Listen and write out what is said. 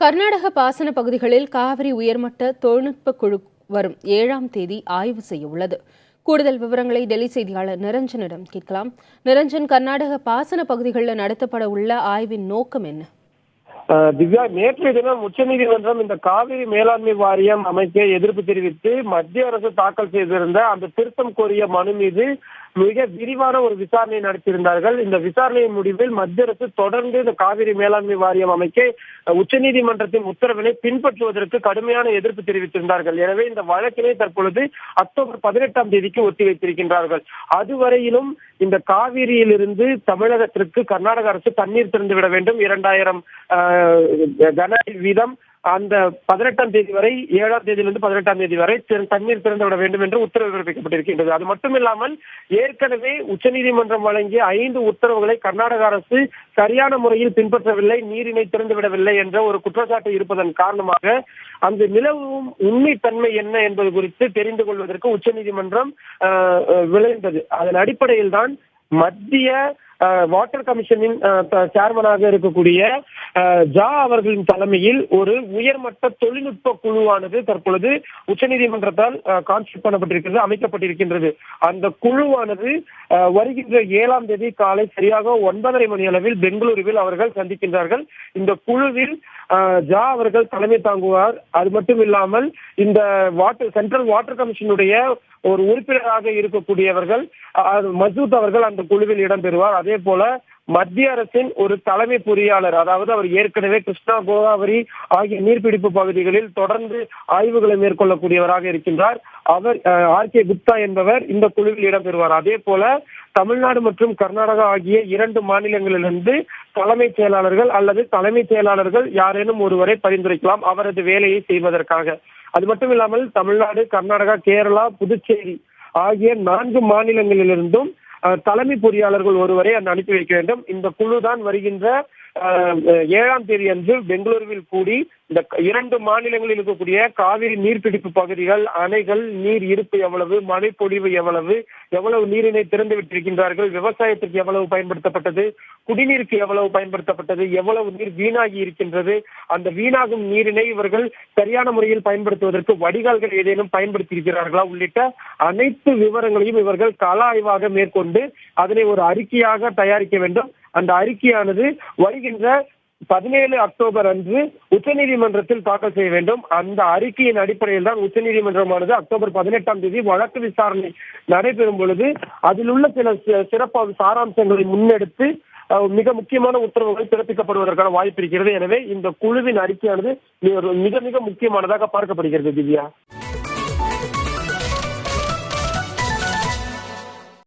கர்நாடக பாசன பகுதிகளில் காவிரி உயர்மட்ட தொழில்நுட்ப குழு வரும் 7ஆம் தேதி ஆய்வு செய்ய உள்ளது. கூடுதல் விவரங்களை டெல்லி செய்தியாளர் நிரஞ்சனிடம் கேட்கலாம். நிரஞ்சன், கர்நாடக பாசன பகுதிகளில் நடத்தப்பட உள்ள ஆய்வின் நோக்கம் என்ன? திவ்யா, நேற்றைய தினம் உச்சநீதிமன்றம் இந்த காவிரி மேலாண்மை வாரியம் அமைக்க எதிர்ப்பு தெரிவித்து மத்திய அரசு தாக்கல் செய்திருந்த அந்த திருத்தம் கோரிய மனு மீது மிக விரிவான ஒரு விசாரணை நடத்தியிருந்தார்கள். இந்த விசாரணையின் முடிவில் மத்திய அரசு தொடர்ந்து இந்த காவிரி மேலாண்மை வாரியம் அமைக்க உச்சநீதிமன்றத்தின் உத்தரவினை பின்பற்றுவதற்கு கடுமையான எதிர்ப்பு தெரிவித்திருந்தார்கள். எனவே இந்த வழக்கினை தற்பொழுது அக்டோபர் 18ஆம் தேதிக்கு ஒத்திவைத்திருக்கின்றார்கள். அதுவரையிலும் இந்த காவிரியிலிருந்து தமிழகத்திற்கு கர்நாடக அரசு தண்ணீர் திறந்துவிட வேண்டும். 2000 கன அடி வீதம் அந்த 18ஆம் தேதி வரை, 7ஆம் தேதியிலிருந்து 18ஆம் தேதி வரை தண்ணீர் திறந்துவிட வேண்டும் என்று உத்தரவு பிறப்பிக்கப்பட்டிருக்கின்றது. அது மட்டுமில்லாமல் ஏற்கனவே உச்சநீதிமன்றம் வழங்கிய 5 உத்தரவுகளை கர்நாடக அரசு சரியான முறையில் பின்பற்றவில்லை, நீரினை திறந்துவிடவில்லை என்ற ஒரு குற்றச்சாட்டு இருப்பதன் காரணமாக அந்த நிலவும் உண்மைத்தன்மை என்ன என்பது குறித்து தெரிந்து கொள்வதற்கு உச்சநீதிமன்றம் விளைந்தது. அதன் அடிப்படையில் தான் மத்திய வாட்டர் கமிஷனின் சேர்மனாக இருக்கக்கூடிய ஜா அவர்களின் தலைமையில் ஒரு உயர்மட்ட தொழில்நுட்ப குழுவானது தற்பொழுது உச்சநீதிமன்றத்தால் கான்ஸ்டியூட் பண்ணப்பட்டிருக்கிறது, அமைக்கப்பட்டிருக்கின்றது. அந்த குழுவானது வருகின்ற 7ஆம் தேதி காலை சரியாக 9:30 மணி அளவில் பெங்களூருவில் அவர்கள் சந்திக்கின்றார்கள். இந்த குழுவில் ஜா அவர்கள் தலைமை தாங்குவார். அது மட்டும் இல்லாமல் இந்த சென்ட்ரல் வாட்டர் கமிஷனுடைய ஒரு உறுப்பினராக இருக்கக்கூடியவர்கள் மசூத் அவர்கள் அந்த குழுவில் இடம்பெறுவார். அதே போல மத்திய அரசின் ஒரு தலைமை பொறியாளர், அதாவது அவர் ஏற்கனவே கிருஷ்ணா, கோதாவரி ஆகிய நீர்பிடிப்பு பகுதிகளில் தொடர்ந்து ஆய்வுகளை மேற்கொள்ளக்கூடியவராக இருக்கின்றார். அவர் ஆர்.கே. குப்தா என்பவர் இந்த குழுவில் இடம்பெறுவார். அதே போல தமிழ்நாடு மற்றும் கர்நாடகா ஆகிய 2 மாநிலங்களிலிருந்து தலைமைச் செயலாளர்கள் அல்லது தலைமைச் செயலாளர்கள் யாரேனும் ஒருவரை பரிந்துரைக்கலாம் அவரது வேலையை செய்வதற்காக. அது மட்டும் இல்லாமல் தமிழ்நாடு, கர்நாடகா, கேரளா, புதுச்சேரி ஆகிய 4 மாநிலங்களிலிருந்தும் தலைமை பொறியாளர்கள் ஒருவரை அனுப்பி வைக்க வேண்டும். இந்த குழுதான் வருகின்ற 7ஆம் தேதி அன்று பெங்களூருவில் கூடி இந்த 2 மாநிலங்களில் இருக்கக்கூடிய காவிரி நீர்பிடிப்பு பகுதிகள், அணைகள், நீர் இருப்பு எவ்வளவு, மழைப்பொழிவு எவ்வளவு நீரினை திறந்து விட்டிருக்கின்றார்கள், விவசாயத்திற்கு எவ்வளவு பயன்படுத்தப்பட்டது, குடிநீருக்கு எவ்வளவு பயன்படுத்தப்பட்டது, எவ்வளவு நீர் வீணாகி இருக்கின்றது, அந்த வீணாகும் நீரினை இவர்கள் சரியான முறையில் பயன்படுத்துவதற்கு வடிகால்கள் ஏதேனும் பயன்படுத்தி இருக்கிறார்களா உள்ளிட்ட அனைத்து விவரங்களையும் இவர்கள் கள ஆய்வாக மேற்கொண்டு அதனை ஒரு அறிக்கையாக தயாரிக்க வேண்டும். அந்த அறிக்கையானது வருகின்ற 17 அக்டோபர் அன்று உச்சநீதிமன்றத்தில் தாக்கல் செய்ய வேண்டும். அந்த அறிக்கையின் அடிப்படையில் தான் உச்சநீதிமன்றமானது அக்டோபர் 18ஆம் தேதி வழக்கு விசாரணை நடைபெறும் பொழுது அதில் உள்ள சில சிறப்பு சாராம்சங்களை முன்னெடுத்து மிக முக்கியமான உத்தரவுகள் பிறப்பிக்கப்படுவதற்கான வாய்ப்பு இருக்கிறது. எனவே இந்த குழுவின் அறிக்கையானது மிக மிக முக்கியமானதாக பார்க்கப்படுகிறது. திவ்யா.